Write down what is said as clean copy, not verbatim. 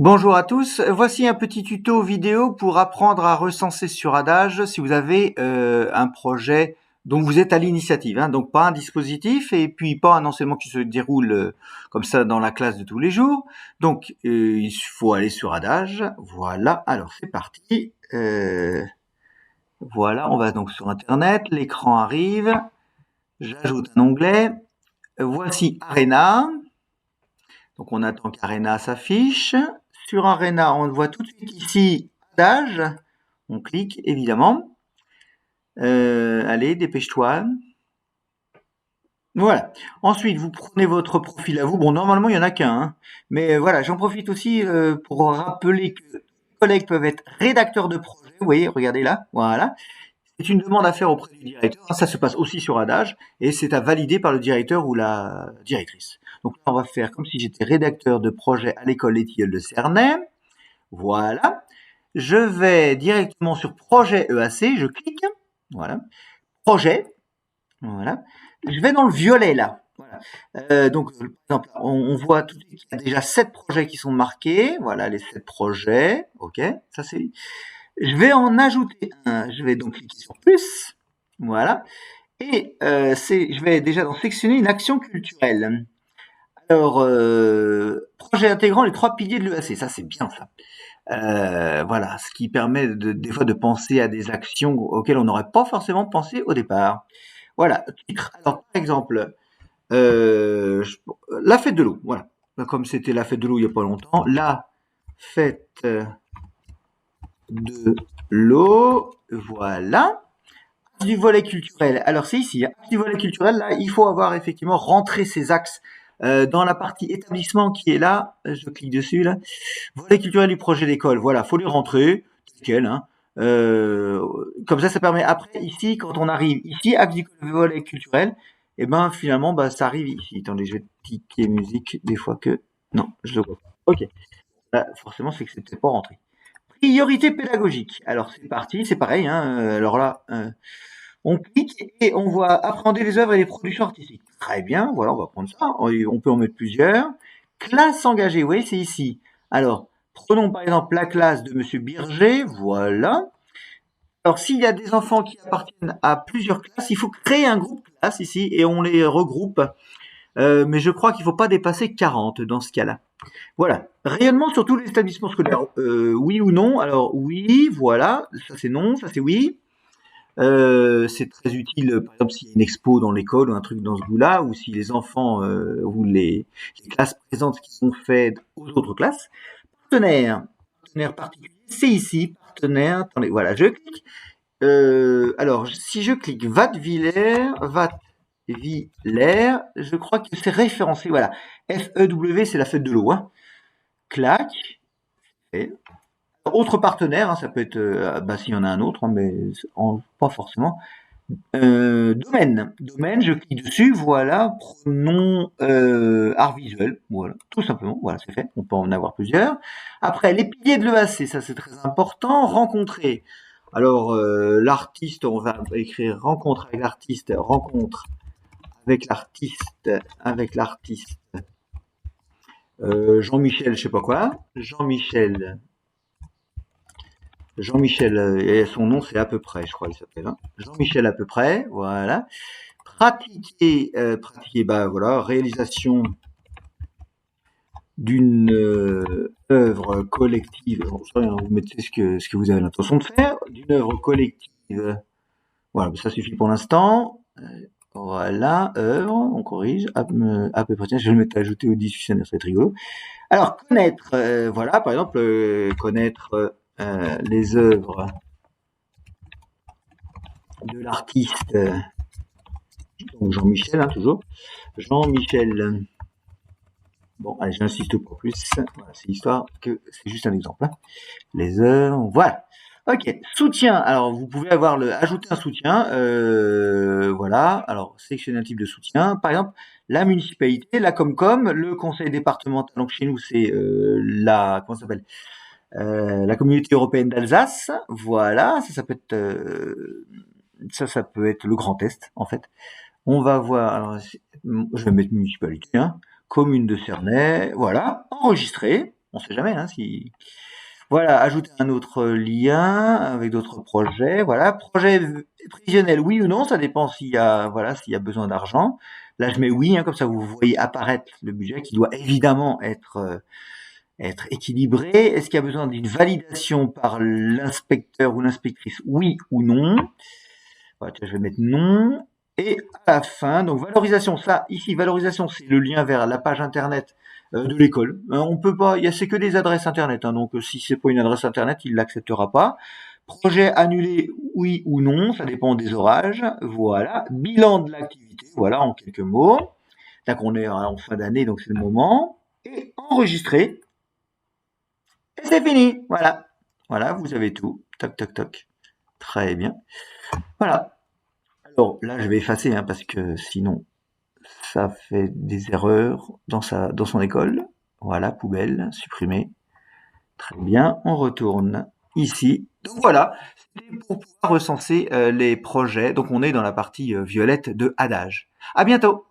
Bonjour à tous, voici un petit tuto vidéo pour apprendre à recenser sur Adage si vous avez un projet dont vous êtes à l'initiative, hein, donc pas un dispositif et puis pas un enseignement qui se déroule comme ça dans la classe de tous les jours. Donc il faut aller sur Adage, voilà, alors c'est parti. Voilà, on va donc sur Internet, l'écran arrive, j'ajoute un onglet, voici Arena. Donc on attend qu'Arena s'affiche. Sur Arena, on le voit tout de suite ici, Adage. On clique évidemment. Allez, dépêche-toi. Voilà. Ensuite, vous prenez votre profil à vous. Bon, normalement, il y en a qu'un, hein. Mais voilà, j'en profite aussi pour rappeler que les collègues peuvent être rédacteurs de projet. Vous voyez, regardez là. Voilà. C'est une demande à faire auprès du directeur. Ça se passe aussi sur Adage et c'est à valider par le directeur ou la directrice. Donc là, on va faire comme si j'étais rédacteur de projet à l'école Les Tilleuls de Cernay. Voilà. Je vais directement sur projet EAC, je clique. Voilà. Projet. Voilà. Je vais dans le violet là. Voilà. Donc, par exemple, on voit tout de suite qu'il y a déjà 7 projets qui sont marqués. Voilà, les 7 projets. OK. Ça, c'est je vais en ajouter un. Je vais donc cliquer sur plus. Voilà. Et je vais déjà dans sélectionner une action culturelle. Alors, projet intégrant les 3 piliers de l'EAC. Ça, c'est bien ça. Voilà, ce qui permet des fois de penser à des actions auxquelles on n'aurait pas forcément pensé au départ. Voilà, titre. Alors, par exemple, la fête de l'eau. Voilà. Comme c'était la fête de l'eau il n'y a pas longtemps. La fête de l'eau, voilà. Du volet culturel. Alors c'est ici, hein. Du volet culturel, là, il faut avoir effectivement rentré ces axes dans la partie établissement qui est là. Je clique dessus là. Volet culturel du projet d'école. Voilà, faut les rentrer, nickel. Hein. Comme ça permet après ici, quand on arrive ici, axe du volet culturel, et ben finalement, bah ça arrive ici. Attendez, je vais cliquer musique des fois que non, je le vois pas. Ok. Là, forcément, c'est que c'était pas rentré. Priorité pédagogique. Alors c'est parti, c'est pareil. Hein. Alors là, on clique et on voit appréhender les œuvres et les productions artistiques. Très bien, voilà, on va prendre ça. On peut en mettre plusieurs. Classe engagée, oui, c'est ici. Alors, prenons par exemple la classe de Monsieur Birger, voilà. Alors, s'il y a des enfants qui appartiennent à plusieurs classes, il faut créer un groupe classe ici et on les regroupe. Mais je crois qu'il ne faut pas dépasser 40 dans ce cas-là. Voilà. Rayonnement sur tous les établissements scolaires. Oui ou non? Alors oui, voilà. Ça c'est non, ça c'est oui. C'est très utile, par exemple, s'il y a une expo dans l'école ou un truc dans ce goût-là, ou si les enfants ou les classes présentes qui sont faites aux autres classes. Partenaire particulier, c'est ici. Partenaire, attendez, voilà, je clique. Alors, si je clique Vatviller, je crois que c'est référencé, voilà. FEW, c'est la fête de l'eau, hein. Clac. Et autre partenaire, hein, ça peut être, bah, s'il y en a un autre, hein, mais pas forcément. Domaine, je clique dessus, voilà, pronom art visuel, voilà, tout simplement, voilà, c'est fait, on peut en avoir plusieurs. Après, les piliers de l'EAC, ça c'est très important, rencontrer. Alors, l'artiste, on va écrire rencontre avec l'artiste, Jean-Michel, je sais pas quoi, Jean-Michel, et son nom c'est à peu près, je crois qu'il s'appelle. Hein. Jean-Michel à peu près, voilà. Pratiquer, bah voilà, réalisation d'une œuvre collective. Vous mettez ce que vous avez l'intention de faire, d'une œuvre collective. Voilà, ça suffit pour l'instant. Voilà, œuvre, on corrige, à peu près. Tiens, je vais le mettre à ajouter au dictionnaire, ça va être rigolo. Alors, connaître, voilà, par exemple, connaître les œuvres de l'artiste Jean-Michel, hein, toujours. Jean-Michel. Bon, allez, j'insiste pas plus. Voilà, c'est histoire que c'est juste un exemple. Hein. Les heures, voilà. Ok, soutien. Alors, vous pouvez ajouter un soutien. Voilà. Alors, sélectionner un type de soutien. Par exemple, la municipalité, la Comcom, le conseil départemental. Donc, chez nous, c'est comment ça s'appelle la communauté européenne d'Alsace. Voilà. Ça peut être le Grand Est, en fait. On va voir, alors, je vais mettre municipalité, hein, commune de Cernay, voilà, enregistrer. On sait jamais, hein, si... Voilà, ajouter un autre lien avec d'autres projets. Voilà, projet prévisionnel, oui ou non, ça dépend s'il y a, voilà, s'il y a besoin d'argent. Là, je mets oui, hein, comme ça vous voyez apparaître le budget qui doit évidemment être équilibré. Est-ce qu'il y a besoin d'une validation par l'inspecteur ou l'inspectrice, oui ou non? Voilà, je vais mettre non. Et à la fin, donc valorisation, ça, ici, valorisation, c'est le lien vers la page internet de l'école. On peut pas, c'est que des adresses internet, hein, donc si c'est pas une adresse internet, il l'acceptera pas. Projet annulé, oui ou non, ça dépend des orages. Voilà. Bilan de l'activité, voilà, en quelques mots. Là qu'on est en fin d'année, donc c'est le moment. Et enregistrer. Et c'est fini. Voilà. Voilà, vous avez tout. Toc, toc, toc. Très bien. Voilà. Alors là, je vais effacer, hein, parce que sinon, ça fait des erreurs dans son école. Voilà, poubelle, supprimer. Très bien, on retourne ici. Donc voilà, c'était pour pouvoir recenser les projets. Donc on est dans la partie violette de Adage. À bientôt!